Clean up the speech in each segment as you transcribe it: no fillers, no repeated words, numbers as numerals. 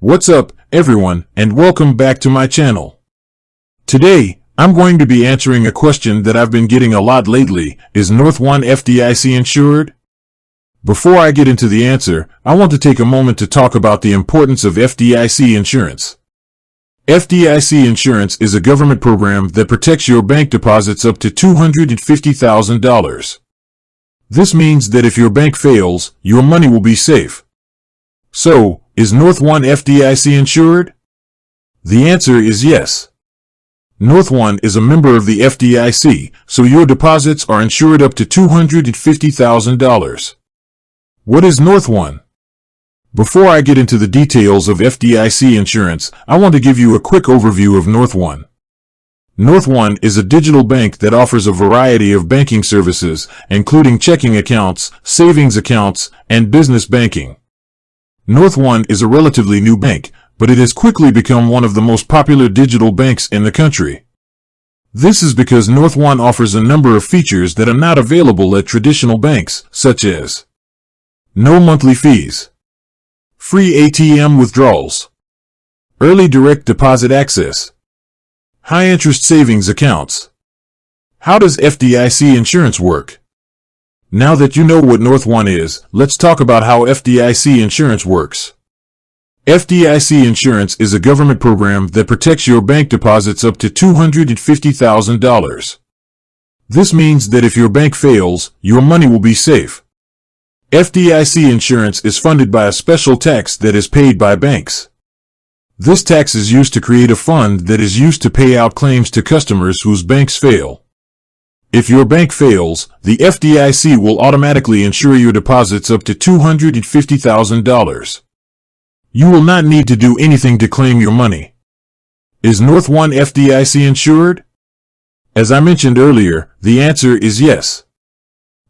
What's up, everyone, and welcome back to my channel. Today, I'm going to be answering a question that I've been getting a lot lately. Is NorthOne FDIC insured? Before I get into the answer, I want to take a moment to talk about the importance of FDIC insurance. FDIC insurance is a government program that protects your bank deposits up to $250,000. This means that if your bank fails, your money will be safe. So, is NorthOne FDIC insured? The answer is yes. NorthOne is a member of the FDIC, so your deposits are insured up to $250,000. What is NorthOne? Before I get into the details of FDIC insurance, I want to give you a quick overview of NorthOne. NorthOne is a digital bank that offers a variety of banking services, including checking accounts, savings accounts, and business banking. NorthOne is a relatively new bank, but it has quickly become one of the most popular digital banks in the country. This is because NorthOne offers a number of features that are not available at traditional banks, such as no monthly fees, free ATM withdrawals, early direct deposit access, high-interest savings accounts. How does FDIC insurance work? Now that you know what NorthOne is, let's talk about how FDIC insurance works. FDIC insurance is a government program that protects your bank deposits up to $250,000. This means that if your bank fails, your money will be safe. FDIC insurance is funded by a special tax that is paid by banks. This tax is used to create a fund that is used to pay out claims to customers whose banks fail. If your bank fails, the FDIC will automatically insure your deposits up to $250,000. You will not need to do anything to claim your money. Is NorthOne FDIC insured? As I mentioned earlier, the answer is yes.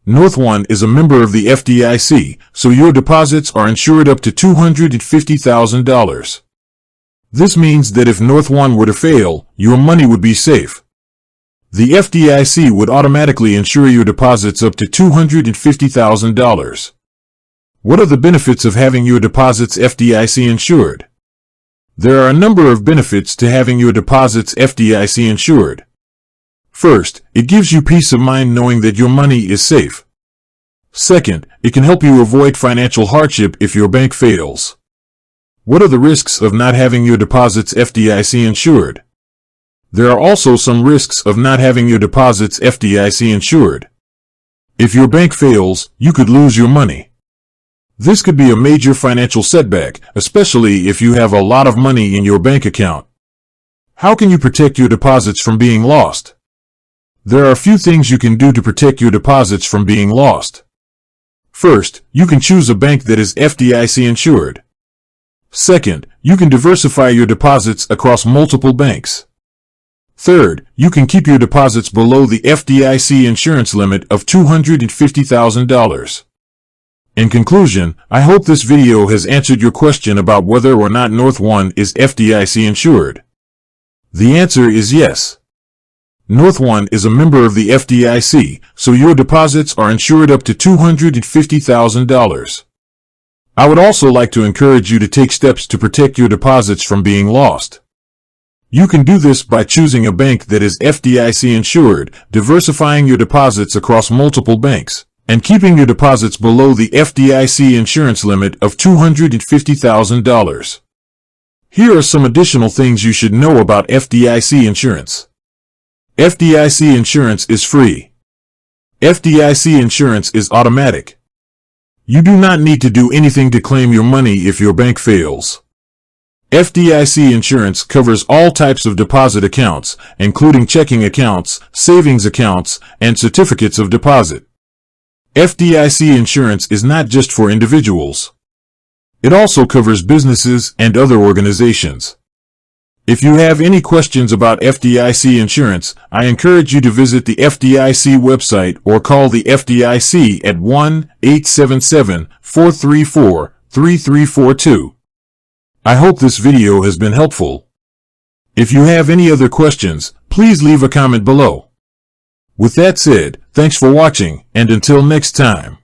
NorthOne is a member of the FDIC, so your deposits are insured up to $250,000. This means that if NorthOne were to fail, your money would be safe. The FDIC would automatically insure your deposits up to $250,000. What are the benefits of having your deposits FDIC insured? There are a number of benefits to having your deposits FDIC insured. First, it gives you peace of mind knowing that your money is safe. Second, it can help you avoid financial hardship if your bank fails. What are the risks of not having your deposits FDIC insured? There are also some risks of not having your deposits FDIC insured. If your bank fails, you could lose your money. This could be a major financial setback, especially if you have a lot of money in your bank account. How can you protect your deposits from being lost? There are a few things you can do to protect your deposits from being lost. First, you can choose a bank that is FDIC insured. Second, you can diversify your deposits across multiple banks. Third, you can keep your deposits below the FDIC insurance limit of $250,000. In conclusion, I hope this video has answered your question about whether or not NorthOne is FDIC insured. The answer is yes. NorthOne is a member of the FDIC, so your deposits are insured up to $250,000. I would also like to encourage you to take steps to protect your deposits from being lost. You can do this by choosing a bank that is FDIC insured, diversifying your deposits across multiple banks, and keeping your deposits below the FDIC insurance limit of $250,000. Here are some additional things you should know about FDIC insurance. FDIC insurance is free. FDIC insurance is automatic. You do not need to do anything to claim your money if your bank fails. FDIC insurance covers all types of deposit accounts, including checking accounts, savings accounts, and certificates of deposit. FDIC insurance is not just for individuals. It also covers businesses and other organizations. If you have any questions about FDIC insurance, I encourage you to visit the FDIC website or call the FDIC at 1-877-434-3342. I hope this video has been helpful. If you have any other questions, please leave a comment below. With that said, thanks for watching, and until next time.